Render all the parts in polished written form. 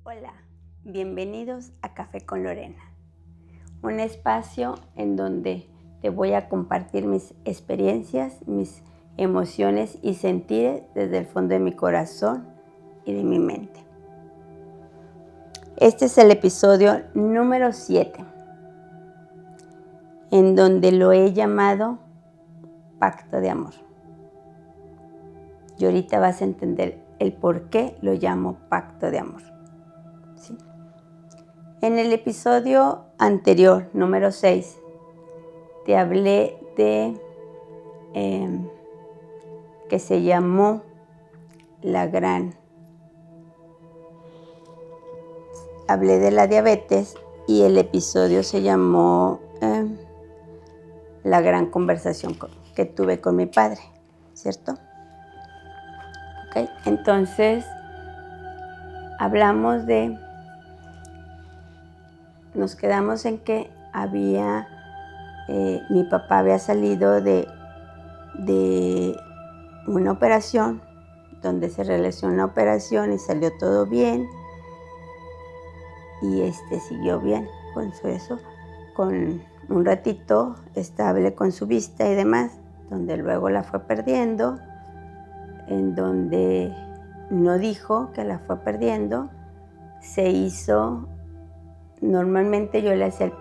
Hola, bienvenidos a Café con Lorena, un espacio en donde te voy a compartir mis experiencias, mis emociones y sentires desde el fondo de mi corazón y de mi mente. Este es el episodio número 7, en donde lo he llamado Pacto de Amor. Y ahorita vas a entender el por qué lo llamo Pacto de Amor. ¿Sí? En el episodio anterior, número 6, te hablé de que se llamó hablé de la diabetes y el episodio se llamó la gran conversación que tuve con mi padre, ¿cierto? Okay. Entonces, nos quedamos en que mi papá había salido de una operación, donde se realizó una operación y salió todo bien, y siguió bien con eso, con un ratito estable con su vista y demás, donde luego la fue perdiendo, en donde no dijo que la fue perdiendo, se hizo, normalmente yo le hacía el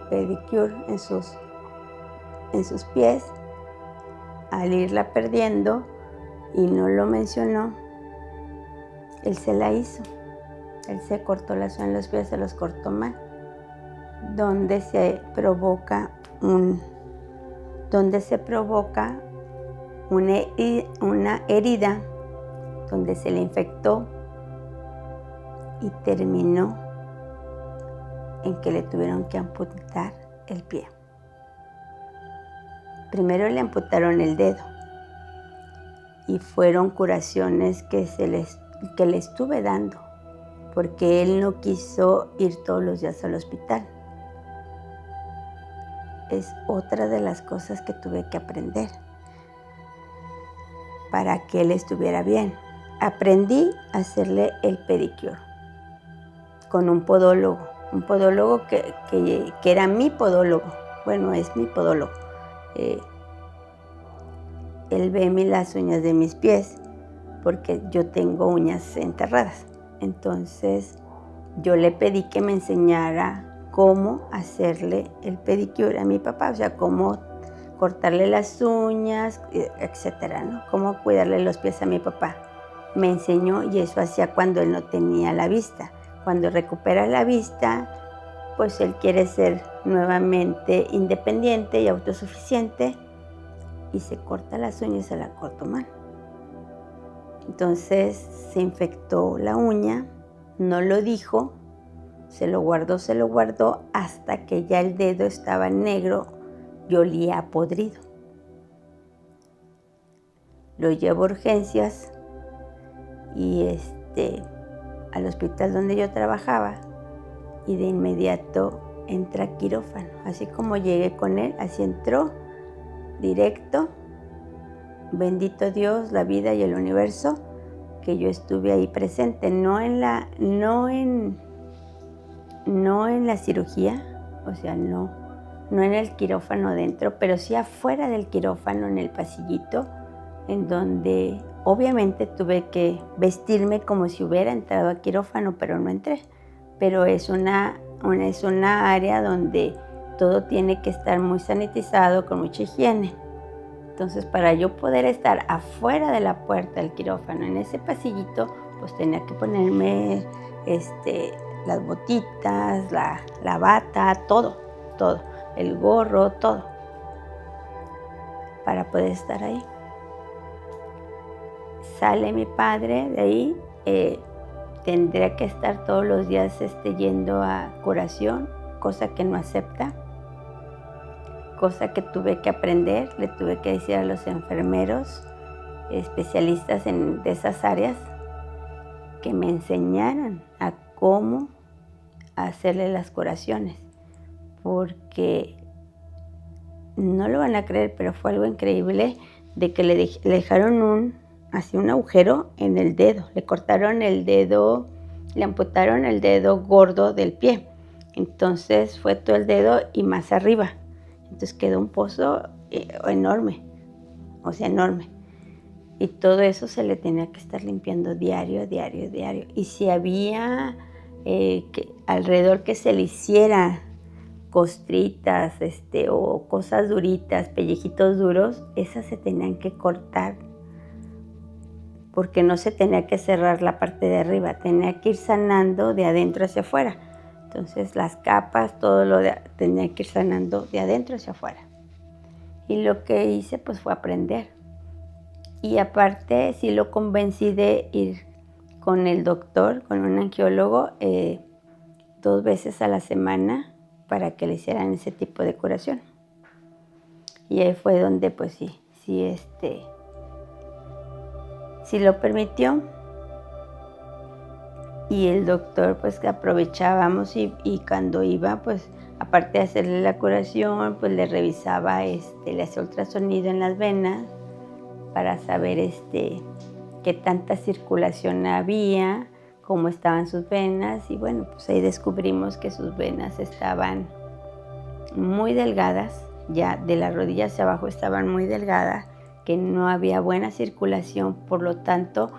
pedicure en sus pies. Al irla perdiendo y no lo mencionó, él se la hizo. Él se cortó las uñas en los pies, se los cortó mal, donde se provoca una herida, donde se le infectó y terminó en que le tuvieron que amputar el pie. Primero le amputaron el dedo y fueron curaciones que le estuve dando, porque él no quiso ir todos los días al hospital. Es otra de las cosas que tuve que aprender para que él estuviera bien. Aprendí a hacerle el pedicure con un podólogo que era mi podólogo. Bueno, es mi podólogo. Él ve las uñas de mis pies porque yo tengo uñas enterradas. Entonces yo le pedí que me enseñara cómo hacerle el pedicure a mi papá, o sea, cómo cortarle las uñas, etcétera, ¿no? Cómo cuidarle los pies a mi papá. Me enseñó, y eso hacía cuando él no tenía la vista. Cuando recupera la vista, pues él quiere ser nuevamente independiente y autosuficiente, y se corta las uñas y se la cortó mal. Entonces se infectó la uña, no lo dijo, se lo guardó hasta que ya el dedo estaba negro y olía a podrido. Lo llevo a urgencias y al hospital donde yo trabajaba, y de inmediato entra a quirófano. Así como llegué con él, así entró directo. Bendito Dios, la vida y el universo, que yo estuve ahí presente, no en la cirugía, o sea, no en el quirófano dentro, pero sí afuera del quirófano, en el pasillito, en donde obviamente tuve que vestirme como si hubiera entrado a quirófano, pero no entré. Pero es una área donde todo tiene que estar muy sanitizado, con mucha higiene. Entonces, para yo poder estar afuera de la puerta del quirófano, en ese pasillito, pues tenía que ponerme las botitas, la bata, todo, el gorro, todo, para poder estar ahí. Sale mi padre de ahí, tendría que estar todos los días yendo a curación, cosa que no acepta. Cosa que tuve que aprender, le tuve que decir a los enfermeros, especialistas de esas áreas, que me enseñaran a cómo hacerle las curaciones, porque no lo van a creer, pero fue algo increíble de que le dejaron un agujero en el dedo, le cortaron el dedo le amputaron el dedo gordo del pie. Entonces fue todo el dedo y más arriba. Entonces quedó un pozo enorme, o sea, enorme. Y todo eso se le tenía que estar limpiando diario. Y si había alrededor que se le hiciera costritas o cosas duritas, pellejitos duros, esas se tenían que cortar porque no se tenía que cerrar la parte de arriba, tenía que ir sanando de adentro hacia afuera. Entonces las capas, tenía que ir sanando de adentro hacia afuera. Y lo que hice pues fue aprender. Y aparte sí lo convencí de ir con el doctor, con un angiólogo, 2 veces a la semana para que le hicieran ese tipo de curación. Y ahí fue donde pues sí lo permitió. Y el doctor pues aprovechábamos y cuando iba pues aparte de hacerle la curación pues le revisaba, le hacía ultrasonido en las venas para saber qué tanta circulación había, cómo estaban sus venas y bueno, pues ahí descubrimos que sus venas estaban muy delgadas, ya de la rodilla hacia abajo estaban muy delgadas, que no había buena circulación, por lo tanto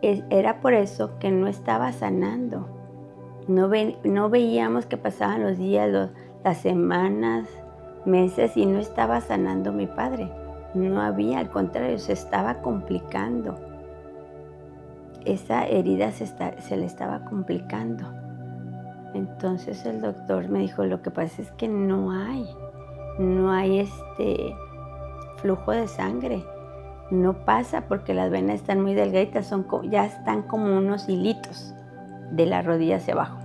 era por eso que no estaba sanando. No veíamos que pasaban los días, las semanas, meses y no estaba sanando mi padre. No había, al contrario, se estaba complicando. Esa herida se le estaba complicando. Entonces el doctor me dijo, lo que pasa es que no hay flujo de sangre. No pasa porque las venas están muy delgaditas, ya están como unos hilitos de la rodilla hacia abajo.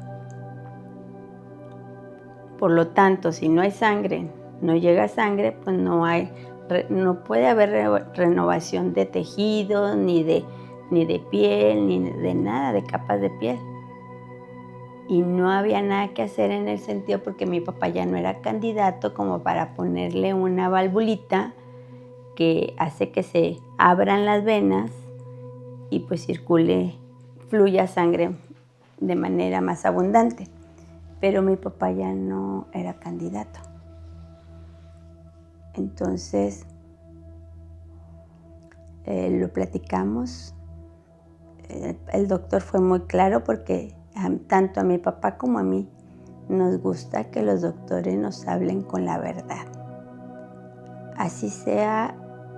Por lo tanto, si no hay sangre, no llega sangre, pues no puede haber renovación de tejidos, ni de piel, ni de nada, de capas de piel. Y no había nada que hacer en el sentido porque mi papá ya no era candidato como para ponerle una valvulita que hace que se abran las venas y pues fluya sangre de manera más abundante. Pero mi papá ya no era candidato. Entonces lo platicamos. El doctor fue muy claro porque tanto a mi papá como a mí nos gusta que los doctores nos hablen con la verdad. Así sea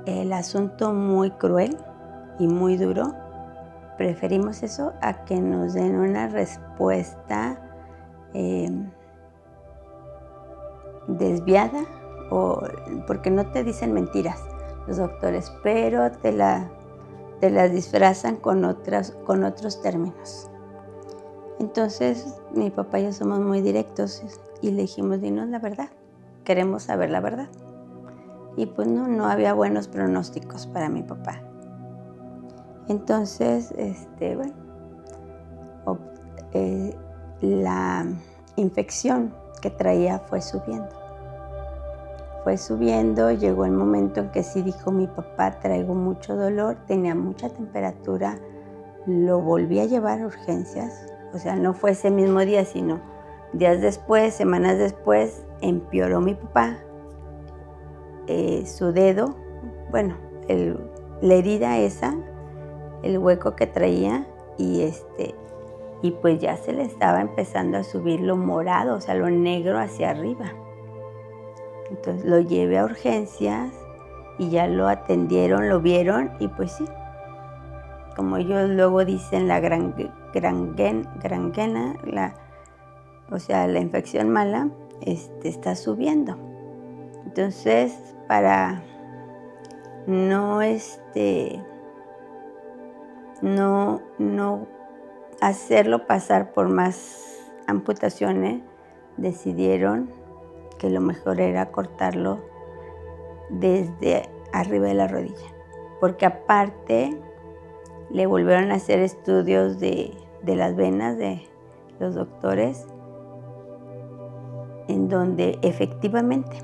el asunto muy cruel y muy duro, preferimos eso a que nos den una respuesta desviada, porque no te dicen mentiras los doctores, pero te las disfrazan con otros términos. Entonces mi papá y yo somos muy directos y le dijimos, dinos la verdad, queremos saber la verdad. Y pues no había buenos pronósticos para mi papá. Entonces, la infección que traía fue subiendo, llegó el momento en que sí dijo mi papá, traigo mucho dolor, tenía mucha temperatura, lo volví a llevar a urgencias, o sea, no fue ese mismo día, sino días después, semanas después, empeoró mi papá, su dedo, bueno, la herida esa, el hueco que traía y pues ya se le estaba empezando a subir lo morado, o sea, lo negro hacia arriba. Entonces lo llevé a urgencias y ya lo atendieron, lo vieron y pues sí, como ellos luego dicen, la granguena, o sea, la infección mala, está subiendo. Entonces, para no hacerlo pasar por más amputaciones, decidieron que lo mejor era cortarlo desde arriba de la rodilla, porque aparte le volvieron a hacer estudios de las venas de los doctores, en donde efectivamente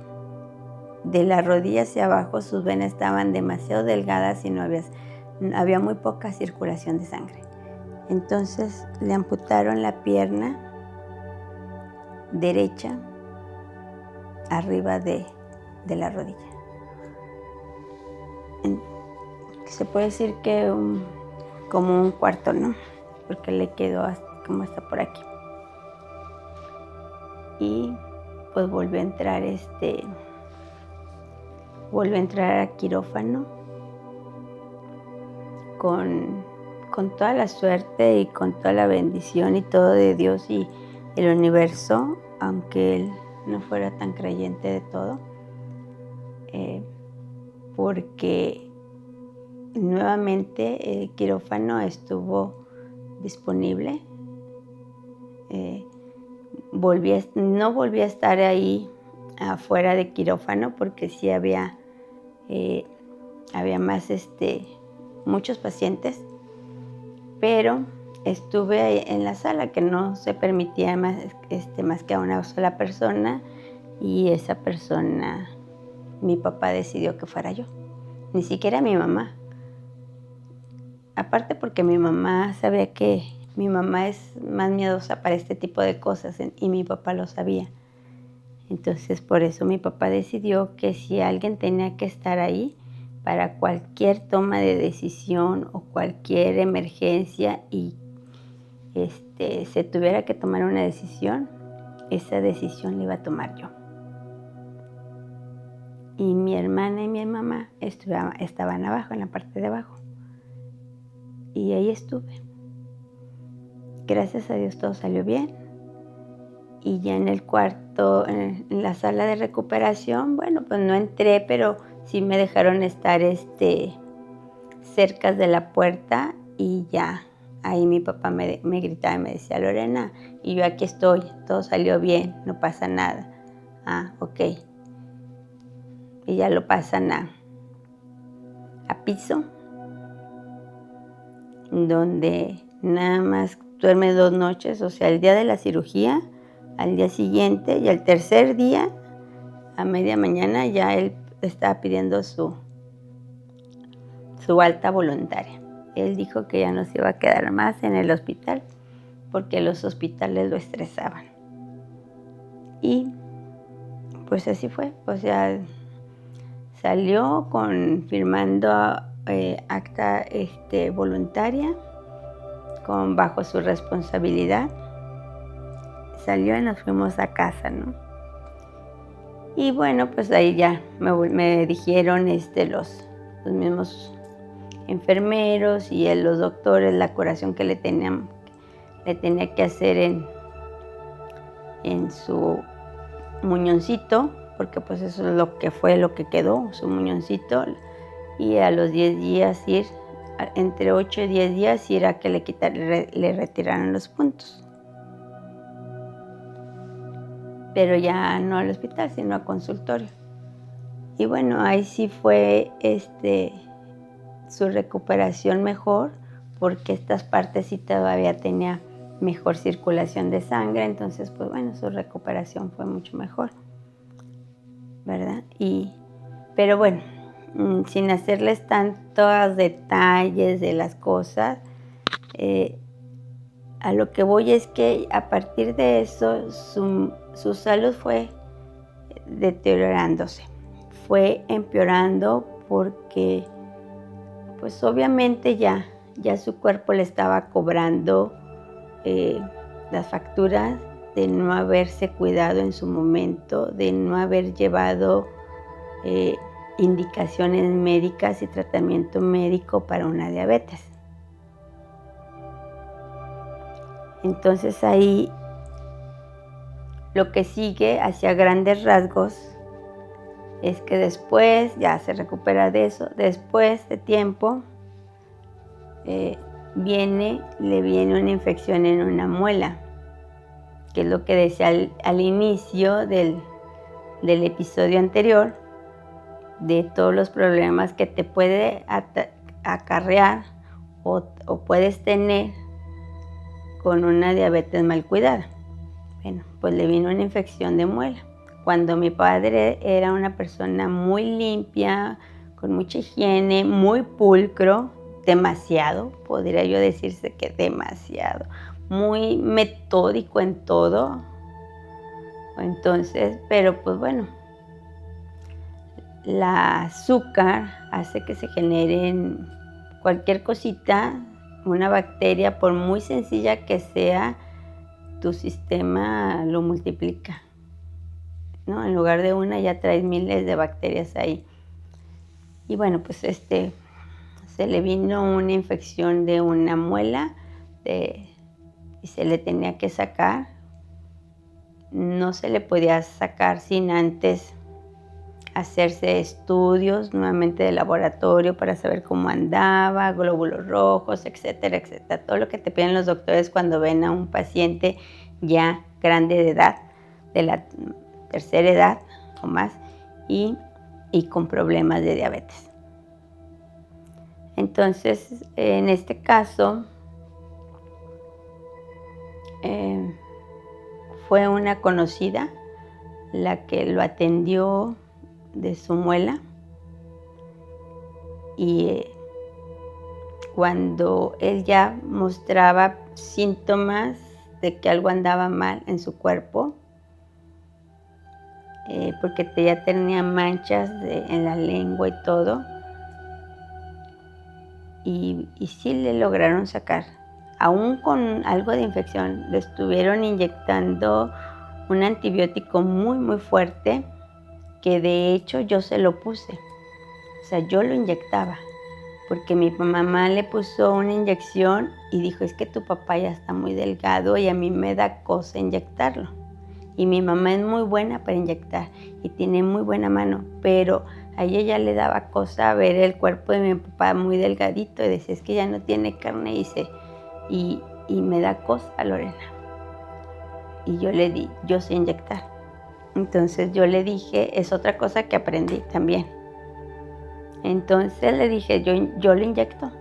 de la rodilla hacia abajo sus venas estaban demasiado delgadas y no había muy poca circulación de sangre. Entonces le amputaron la pierna derecha arriba de la rodilla. Se puede decir que como un cuarto, ¿no? Porque le quedó como hasta por aquí. Y pues volvió a entrar a quirófano con toda la suerte y con toda la bendición y todo de Dios y el universo, aunque él no fuera tan creyente de todo, porque nuevamente el quirófano estuvo disponible. No volví a estar ahí afuera de quirófano porque sí había más muchos pacientes, pero estuve ahí en la sala, que no se permitía más que a una sola persona, y esa persona, mi papá decidió que fuera yo, ni siquiera mi mamá. Aparte porque mi mamá sabía que mi mamá es más miedosa para este tipo de cosas y mi papá lo sabía. Entonces por eso mi papá decidió que si alguien tenía que estar ahí para cualquier toma de decisión o cualquier emergencia y se tuviera que tomar una decisión, esa decisión la iba a tomar yo. Y mi hermana y mi mamá estaban abajo, en la parte de abajo. Y ahí estuve. Gracias a Dios todo salió bien. Y ya en el cuarto, en la sala de recuperación, bueno, pues no entré, pero sí me dejaron estar cerca de la puerta y ya. Ahí mi papá me gritaba y me decía, Lorena, y yo aquí estoy, todo salió bien, no pasa nada. Ah, ok. Y ya lo pasan a piso, donde nada más duerme 2 noches, o sea, el día de la cirugía, al día siguiente y al tercer día, a media mañana, ya él estaba pidiendo su alta voluntaria. Él dijo que ya no se iba a quedar más en el hospital porque los hospitales lo estresaban. Y pues así fue, o sea, salió firmando acta voluntaria bajo su responsabilidad. Salió y nos fuimos a casa, ¿no? Y bueno, pues ahí ya me dijeron los mismos enfermeros y los doctores la curación que le tenía que hacer en su muñoncito, porque pues eso es lo que quedó, su muñoncito, y a los 10 días entre 8 y 10 días ir a que le retiraran los puntos. Pero ya no al hospital, sino a consultorio. Y bueno, ahí sí fue su recuperación mejor, porque estas partes sí todavía tenía mejor circulación de sangre, entonces pues bueno, su recuperación fue mucho mejor, ¿verdad? Pero bueno, sin hacerles tantos detalles de las cosas, a lo que voy es que a partir de eso su salud fue deteriorándose, fue empeorando porque pues obviamente ya su cuerpo le estaba cobrando las facturas de no haberse cuidado en su momento, de no haber llevado indicaciones médicas y tratamiento médico para una diabetes. Entonces ahí lo que sigue hacia grandes rasgos es que después ya se recupera de eso, después de tiempo le viene una infección en una muela, que es lo que decía al inicio del episodio anterior, de todos los problemas que te puede acarrear o puedes tener con una diabetes mal cuidada. Bueno, pues le vino una infección de muela. Cuando mi padre era una persona muy limpia, con mucha higiene, muy pulcro, demasiado, podría yo decirse que demasiado, muy metódico en todo. Entonces, pero pues bueno, la azúcar hace que se generen cualquier cosita, una bacteria, por muy sencilla que sea, tu sistema lo multiplica, ¿no? En lugar de una ya traes miles de bacterias ahí. Y bueno, pues se le vino una infección de una muela y se le tenía que sacar. No se le podía sacar sin antes hacerse estudios nuevamente de laboratorio para saber cómo andaba, glóbulos rojos, etcétera, etcétera. Todo lo que te piden los doctores cuando ven a un paciente ya grande de edad, de la tercera edad o más, y con problemas de diabetes. Entonces, en este caso, fue una conocida la que lo atendió de su muela, y cuando él ya mostraba síntomas de que algo andaba mal en su cuerpo, porque ya tenía manchas en la lengua y todo, y sí le lograron sacar. Aún con algo de infección, le estuvieron inyectando un antibiótico muy, muy fuerte, que de hecho yo se lo puse. O sea, yo lo inyectaba, porque mi mamá le puso una inyección y dijo, es que tu papá ya está muy delgado y a mí me da cosa inyectarlo. Y mi mamá es muy buena para inyectar y tiene muy buena mano, pero a ella ya le daba cosa ver el cuerpo de mi papá muy delgadito y decía, es que ya no tiene carne, y me da cosa, Lorena. Y yo le di, yo sé inyectar. Entonces yo le dije, es otra cosa que aprendí también. Entonces le dije, yo le inyecto.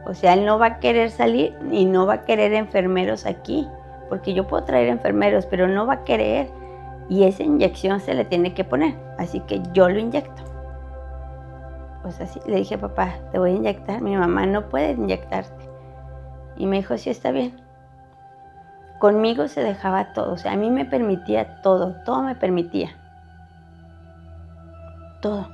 O sea, él no va a querer salir y no va a querer enfermeros aquí, porque yo puedo traer enfermeros, pero no va a querer, y esa inyección se le tiene que poner, así que yo lo inyecto. Pues así, le dije, papá, te voy a inyectar, mi mamá no puede inyectarte. Y me dijo, sí, está bien. Conmigo se dejaba todo, o sea, a mí me permitía todo me permitía. Todo.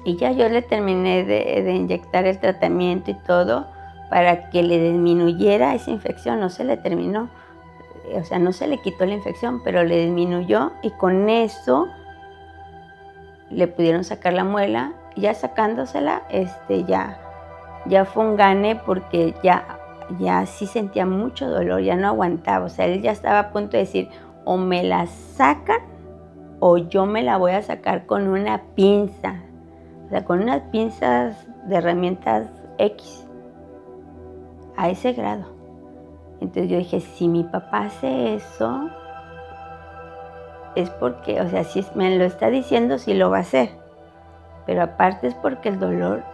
Y ya yo le terminé de inyectar el tratamiento y todo para que le disminuyera esa infección. No se le terminó, o sea, no se le quitó la infección, pero le disminuyó, y con eso le pudieron sacar la muela. Ya sacándosela, ya fue un gane, porque ya sí sentía mucho dolor, ya no aguantaba. O sea, él ya estaba a punto de decir, o me la sacan o yo me la voy a sacar con una pinza. O sea, con unas pinzas de herramientas X, a ese grado. Entonces yo dije, si mi papá hace eso, es porque, o sea, si me lo está diciendo, sí lo va a hacer. Pero aparte es porque el dolor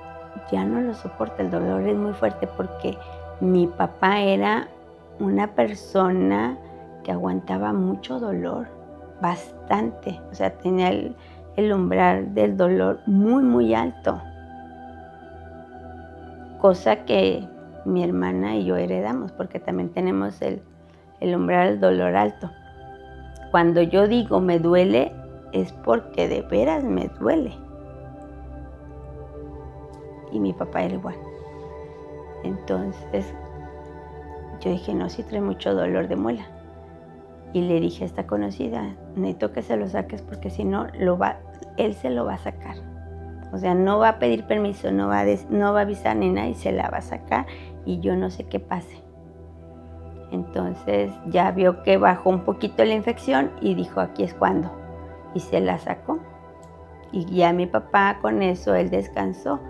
ya no lo soporta, el dolor es muy fuerte, porque mi papá era una persona que aguantaba mucho dolor, bastante. O sea, tenía el umbral del dolor muy, muy alto. Cosa que mi hermana y yo heredamos, porque también tenemos el umbral del dolor alto. Cuando yo digo me duele, es porque de veras me duele. Y mi papá era igual. Entonces yo dije, no, sí trae mucho dolor de muela. Y le dije a esta conocida, necesito que se lo saques, porque si no, él se lo va a sacar. O sea, no va a pedir permiso, no va a avisar ni nada, y se la va a sacar, y yo no sé qué pase. Entonces ya vio que bajó un poquito la infección y dijo, aquí es cuando. Y se la sacó. Y ya mi papá con eso, él descansó.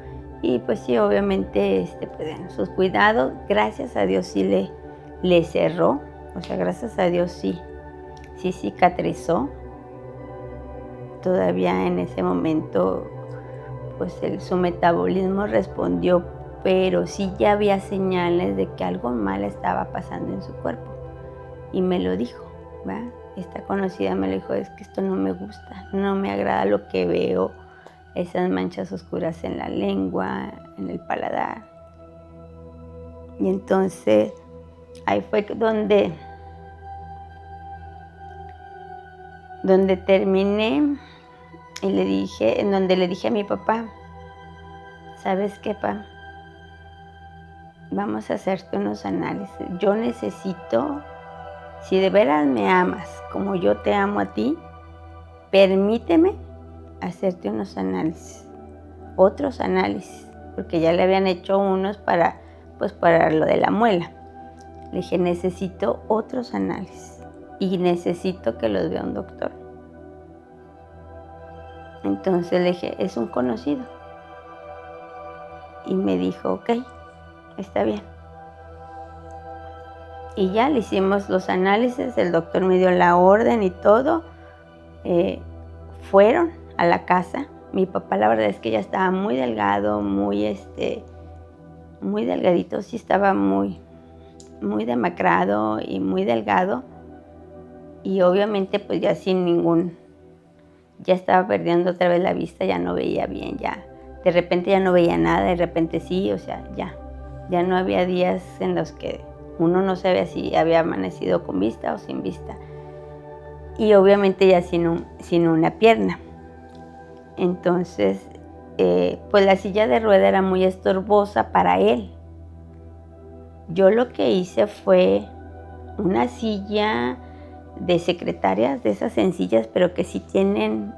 Y pues sí, obviamente pues, sus cuidados, gracias a Dios sí le cerró. O sea, gracias a Dios sí cicatrizó. Todavía en ese momento pues su metabolismo respondió, pero sí ya había señales de que algo mal estaba pasando en su cuerpo. Y me lo dijo, ¿va? Esta conocida me lo dijo, es que esto no me gusta, no me agrada lo que veo, esas manchas oscuras en la lengua, en el paladar. Y entonces ahí fue donde terminé y donde le dije a mi papá, ¿sabes qué, pa? Vamos a hacerte unos análisis. Yo necesito, si de veras me amas como yo te amo a ti, permíteme hacerte unos análisis, otros análisis, porque ya le habían hecho unos para lo de la muela. Le dije, necesito otros análisis y necesito que los vea un doctor. Entonces le dije, es un conocido. Y me dijo, ok, está bien. Y ya le hicimos los análisis, el doctor me dio la orden y todo. Fueron a la casa. Mi papá la verdad es que ya estaba muy delgado, muy delgadito, sí estaba muy demacrado y muy delgado. Y obviamente pues ya ya estaba perdiendo otra vez la vista, ya no veía bien, ya de repente ya no veía nada, de repente sí, o sea, ya no había días en los que uno no sabía si había amanecido con vista o sin vista. Y obviamente ya sin una pierna. Entonces, pues la silla de rueda era muy estorbosa para él. Yo lo que hice fue una silla de secretarias, de esas sencillas, pero que sí tienen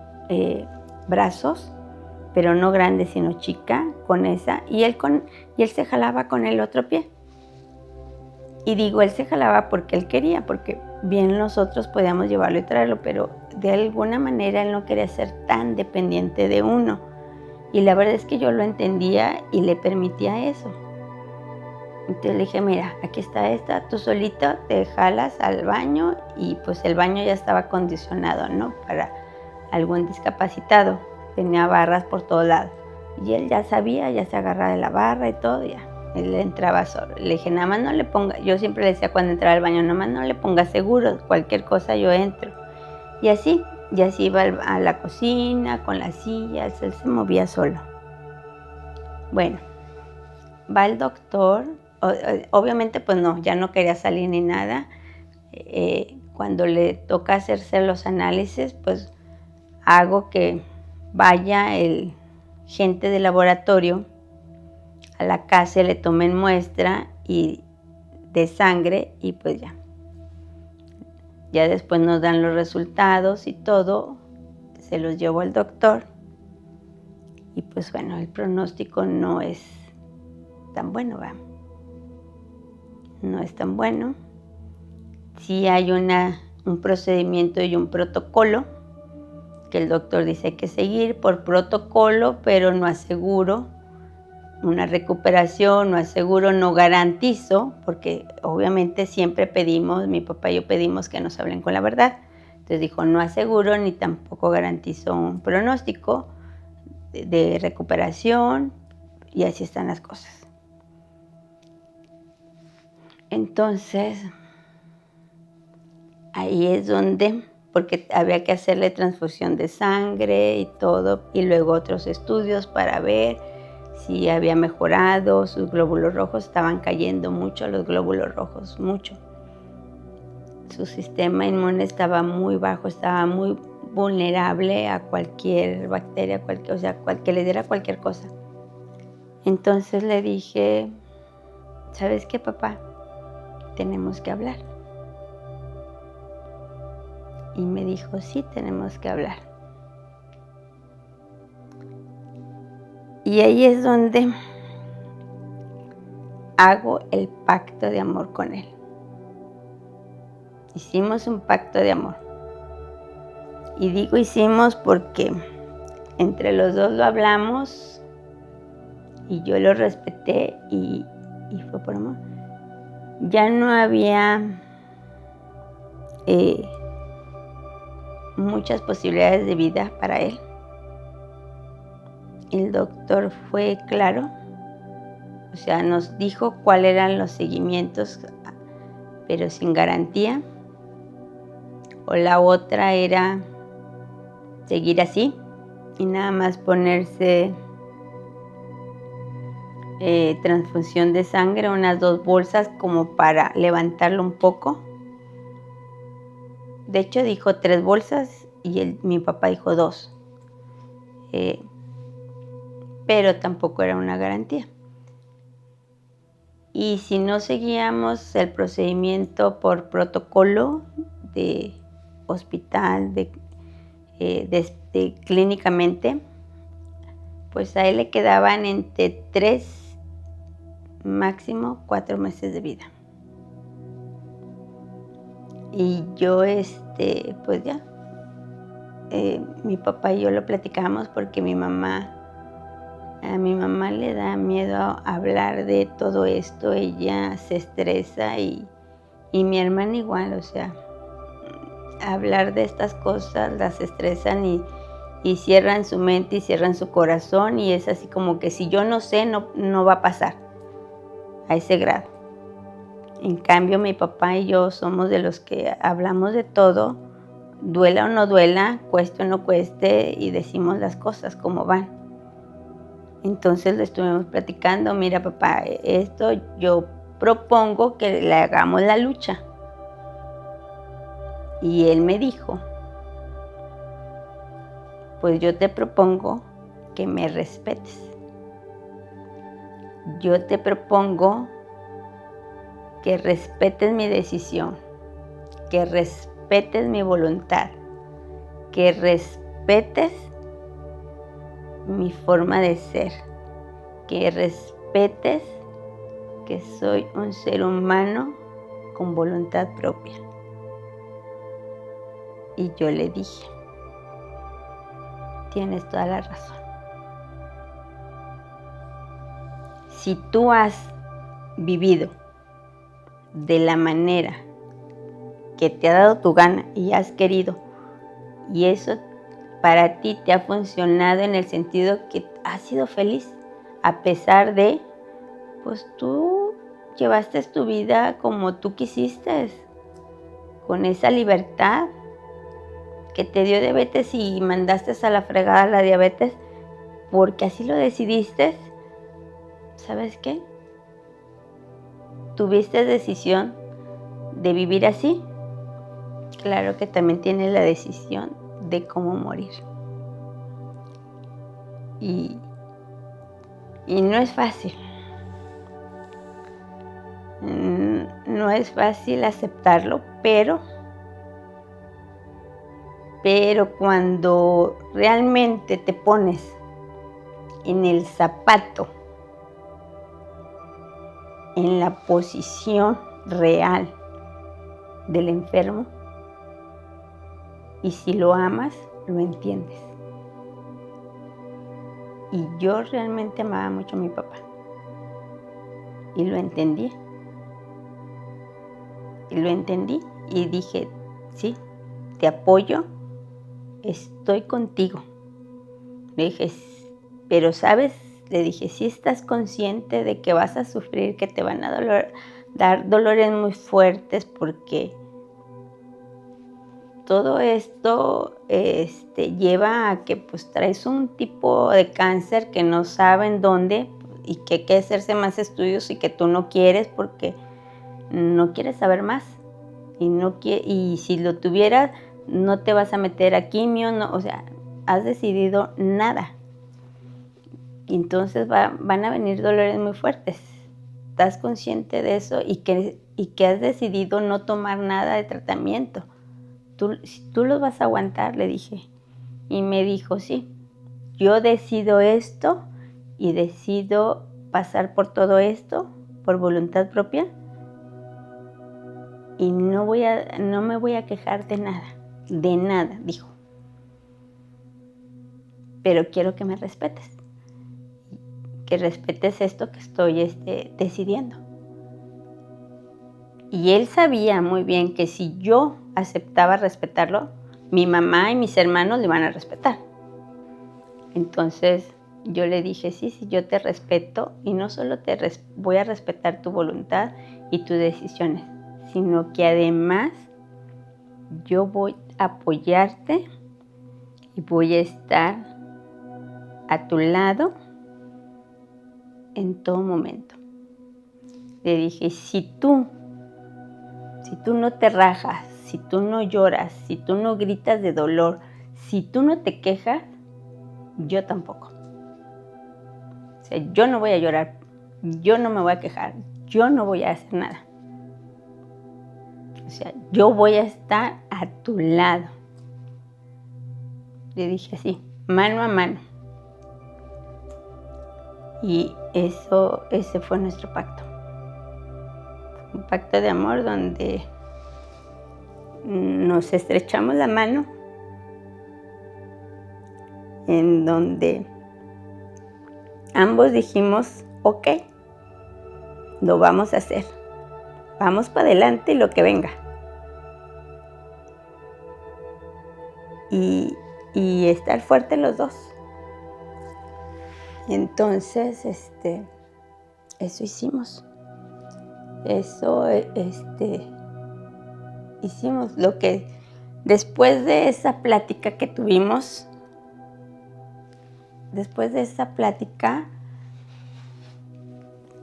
brazos, pero no grandes, sino chica, con esa. Y él se jalaba con el otro pie. Y digo, él se jalaba porque él quería, porque bien nosotros podíamos llevarlo y traerlo, pero de alguna manera él no quería ser tan dependiente de uno. Y la verdad es que yo lo entendía y le permitía eso. Entonces le dije, mira, aquí está esta, tú solito te jalas al baño, y pues el baño ya estaba acondicionado, ¿no? Para algún discapacitado. Tenía barras por todos lados. Y él ya sabía, ya se agarraba de la barra y todo, ya. Él entraba solo. Le dije, nada más no le ponga, yo siempre le decía cuando entraba al baño, nada más no le ponga seguro, cualquier cosa yo entro. Y así iba a la cocina con las sillas, él se movía solo. Bueno, va el doctor. Obviamente pues no, ya no quería salir ni nada. Cuando le toca hacerse los análisis, pues hago que vaya el gente de laboratorio a la casa, le tomen muestra de sangre y pues ya después nos dan los resultados y todo, se los llevo al doctor y pues bueno, el pronóstico no es tan bueno, ¿va? No es tan bueno. Sí hay un procedimiento y un protocolo que el doctor dice hay que seguir por protocolo, pero no aseguro una recuperación, no aseguro, no garantizo, porque obviamente siempre pedimos, mi papá y yo pedimos que nos hablen con la verdad. Entonces dijo, no aseguro ni tampoco garantizo un pronóstico de recuperación, y así están las cosas. Entonces, ahí es donde, porque había que hacerle transfusión de sangre y todo, y luego otros estudios para ver si había mejorado, sus glóbulos rojos estaban cayendo mucho, los glóbulos rojos, mucho. Su sistema inmune estaba muy bajo, estaba muy vulnerable a cualquier bacteria, que le diera cualquier cosa. Entonces le dije, ¿sabes qué, papá? Tenemos que hablar. Y me dijo, sí, tenemos que hablar. Y ahí es donde hago el pacto de amor con él. Hicimos un pacto de amor. Y digo hicimos porque entre los dos lo hablamos y yo lo respeté y fue por amor. Ya no había muchas posibilidades de vida para él. El doctor fue claro, o sea, nos dijo cuáles eran los seguimientos, pero sin garantía. O la otra era seguir así, y nada más ponerse transfusión de sangre, unas 2 bolsas como para levantarlo un poco. De hecho dijo 3 bolsas y mi papá dijo 2, pero tampoco era una garantía. Y si no seguíamos el procedimiento por protocolo de hospital, clínicamente, pues a él le quedaban entre 3, máximo 4 meses de vida. Y yo, pues ya, mi papá y yo lo platicamos porque a mi mamá le da miedo hablar de todo esto, ella se estresa y mi hermana igual, o sea, hablar de estas cosas las estresan y cierran su mente y cierran su corazón y es así como que si yo no sé, no va a pasar a ese grado. En cambio, mi papá y yo somos de los que hablamos de todo, duela o no duela, cueste o no cueste, y decimos las cosas como van. Entonces le estuvimos platicando, mira papá, esto yo propongo que le hagamos la lucha. Y él me dijo, pues yo te propongo que me respetes. Yo te propongo que respetes mi decisión, que respetes mi voluntad, que respetes mi forma de ser, que respetes que soy un ser humano con voluntad propia. Y yo le dije, tienes toda la razón. Si tú has vivido de la manera que te ha dado tu gana y has querido, y eso para ti te ha funcionado en el sentido que has sido feliz, a pesar de, pues tú llevaste tu vida como tú quisiste, con esa libertad que te dio diabetes y mandaste a la fregada la diabetes porque así lo decidiste. ¿Sabes qué? ¿Tuviste decisión de vivir así? Claro que también tienes la decisión de cómo morir. Y no es fácil. No es fácil aceptarlo, pero cuando realmente te pones en el zapato, en la posición real del enfermo, y si lo amas, lo entiendes. Y yo realmente amaba mucho a mi papá. Y lo entendí. Y dije, sí, te apoyo, estoy contigo. Le dije, pero ¿sabes? Le dije, sí estás consciente de que vas a sufrir, que te van a dar dolores muy fuertes porque todo esto lleva a que pues traes un tipo de cáncer que no saben dónde y que hay que hacerse más estudios y que tú no quieres porque no quieres saber más y si lo tuvieras no te vas a meter a quimio, no, o sea, has decidido nada. Y entonces van a venir dolores muy fuertes. ¿Estás consciente de eso? Y que has decidido no tomar nada de tratamiento. Tú los vas a aguantar, le dije. Y me dijo, sí, yo decido esto y decido pasar por todo esto por voluntad propia y no me voy a quejar de nada, dijo. Pero quiero que me respetes, que respetes esto que estoy decidiendo. Y él sabía muy bien que si yo aceptaba respetarlo, mi mamá y mis hermanos le iban a respetar. Entonces yo le dije, sí, yo te respeto y no solo voy a respetar tu voluntad y tus decisiones, sino que además yo voy a apoyarte y voy a estar a tu lado en todo momento. Le dije, si tú no te rajas, si tú no lloras, si tú no gritas de dolor, si tú no te quejas, yo tampoco. O sea, yo no voy a llorar, yo no me voy a quejar, yo no voy a hacer nada. O sea, yo voy a estar a tu lado. Le dije así, mano a mano. Y ese fue nuestro pacto. Un pacto de amor donde nos estrechamos la mano, en donde ambos dijimos, ok, lo vamos a hacer. Vamos para adelante y lo que venga. Y estar fuertes los dos. Entonces, eso hicimos. Hicimos lo que después de esa plática que tuvimos,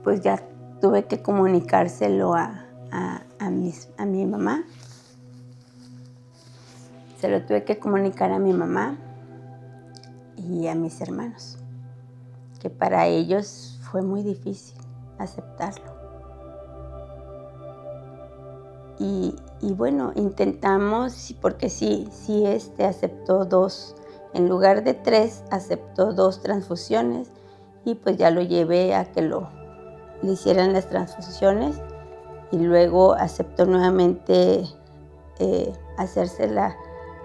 pues ya tuve que comunicárselo a mi mamá. Se lo tuve que comunicar a mi mamá y a mis hermanos, que para ellos fue muy difícil aceptarlo. Y bueno, intentamos, porque sí aceptó 2, en lugar de 3, aceptó 2 transfusiones y pues ya lo llevé a que le hicieran las transfusiones y luego aceptó nuevamente hacerse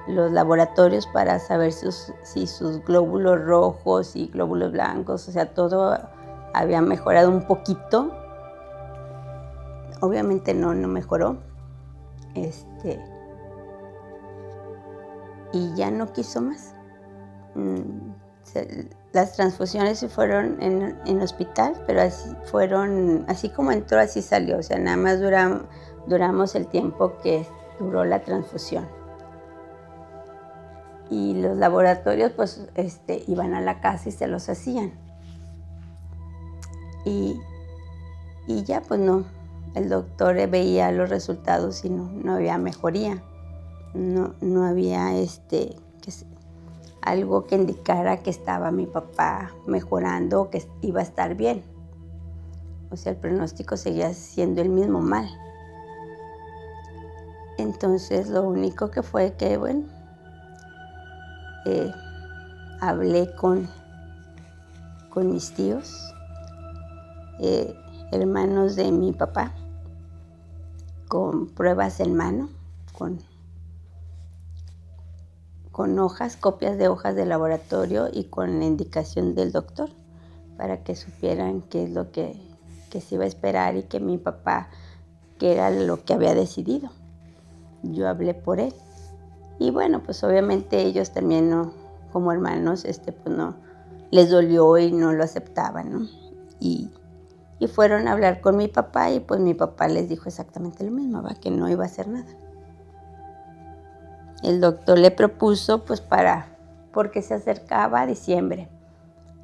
los laboratorios para saber si sus glóbulos rojos y glóbulos blancos, o sea, todo había mejorado un poquito. Obviamente no mejoró. Y ya no quiso más. Las transfusiones se fueron en hospital, pero así como entró, así salió. O sea, nada más duramos el tiempo que duró la transfusión. Y los laboratorios, pues, iban a la casa y se los hacían. Y ya, pues no. El doctor veía los resultados y no había mejoría. No había algo que indicara que estaba mi papá mejorando o que iba a estar bien. O sea, el pronóstico seguía siendo el mismo mal. Entonces, lo único que fue que, bueno, hablé con mis tíos, hermanos de mi papá, con pruebas en mano, con hojas, copias de hojas de laboratorio y con la indicación del doctor para que supieran qué es lo que se iba a esperar y que mi papá, que era lo que había decidido. Yo hablé por él. Y bueno, pues obviamente ellos también no, como hermanos, pues no, les dolió y no lo aceptaban, ¿no? Y fueron a hablar con mi papá y pues mi papá les dijo exactamente lo mismo, que no iba a hacer nada. El doctor le propuso pues porque se acercaba a diciembre.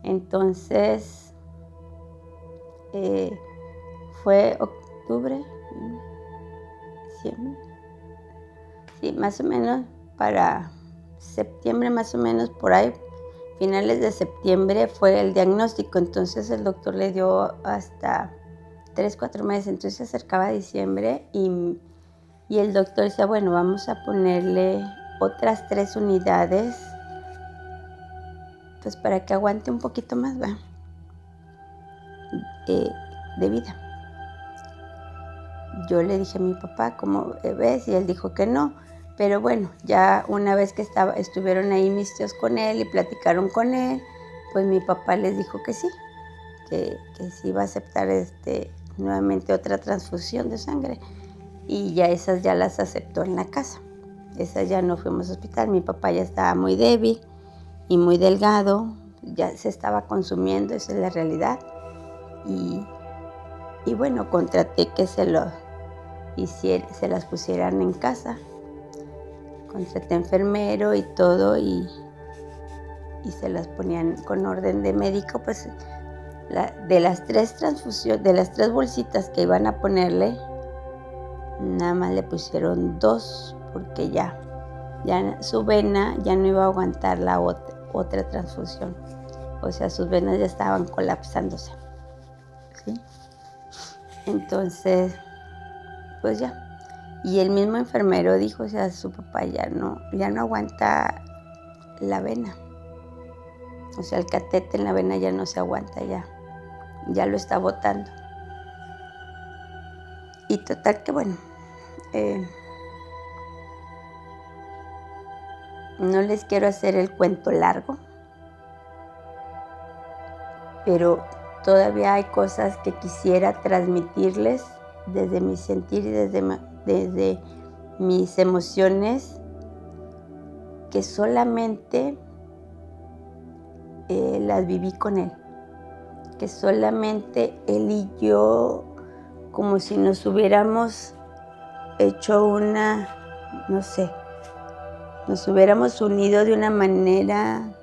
Entonces fue octubre, diciembre. Sí, más o menos para septiembre, más o menos por ahí, finales de septiembre fue el diagnóstico. Entonces el doctor le dio hasta 3-4 meses. Entonces se acercaba a diciembre y el doctor decía, bueno, vamos a ponerle otras 3 unidades pues para que aguante un poquito más, de vida. Yo le dije a mi papá, ¿cómo ves? Y él dijo que no. Pero bueno, ya una vez que estuvieron ahí mis tíos con él y platicaron con él, pues mi papá les dijo que sí, que sí iba a aceptar nuevamente otra transfusión de sangre. Y ya esas ya las aceptó en la casa. Esas ya no fuimos al hospital. Mi papá ya estaba muy débil y muy delgado, ya se estaba consumiendo, esa es la realidad. Y bueno, contraté que se las pusieran en casa. Contraté enfermero y todo y y se las ponían con orden de médico, pues de las 3 transfusiones, de las 3 bolsitas que iban a ponerle, nada más le pusieron 2 porque ya su vena ya no iba a aguantar la otra transfusión. O sea, sus venas ya estaban colapsándose, ¿sí? Entonces, pues ya. Y el mismo enfermero dijo, o sea, su papá ya no aguanta la vena. O sea, el catete en la vena ya no se aguanta, ya lo está botando. Y total que bueno, no les quiero hacer el cuento largo, pero todavía hay cosas que quisiera transmitirles desde mi sentir y desde mis emociones, que solamente las viví con él, que solamente él y yo, como si nos hubiéramos hecho nos hubiéramos unido de una manera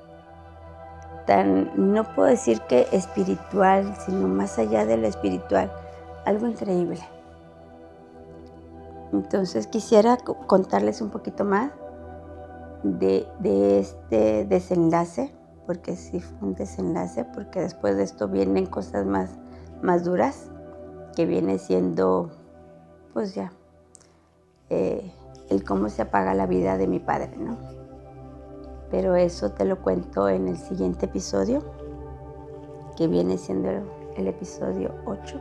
no puedo decir que espiritual, sino más allá de lo espiritual, algo increíble. Entonces quisiera contarles un poquito más de este desenlace, porque sí fue un desenlace, porque después de esto vienen cosas más duras, que viene siendo, pues ya, el cómo se apaga la vida de mi padre, ¿no? Pero eso te lo cuento en el siguiente episodio, que viene siendo el episodio 8.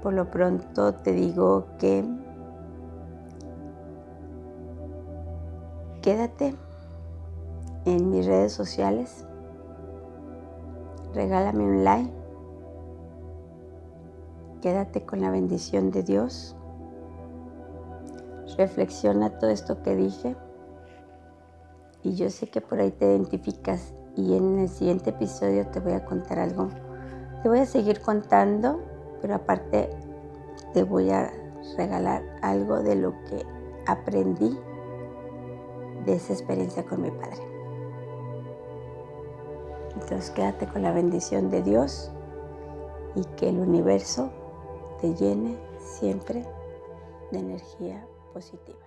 Por lo pronto te digo que quédate en mis redes sociales, regálame un like, quédate con la bendición de Dios, reflexiona todo esto que dije y yo sé que por ahí te identificas y en el siguiente episodio te voy a contar algo. Te voy a seguir contando, pero aparte te voy a regalar algo de lo que aprendí de esa experiencia con mi padre. Entonces quédate con la bendición de Dios y que el universo te llene siempre de energía positiva.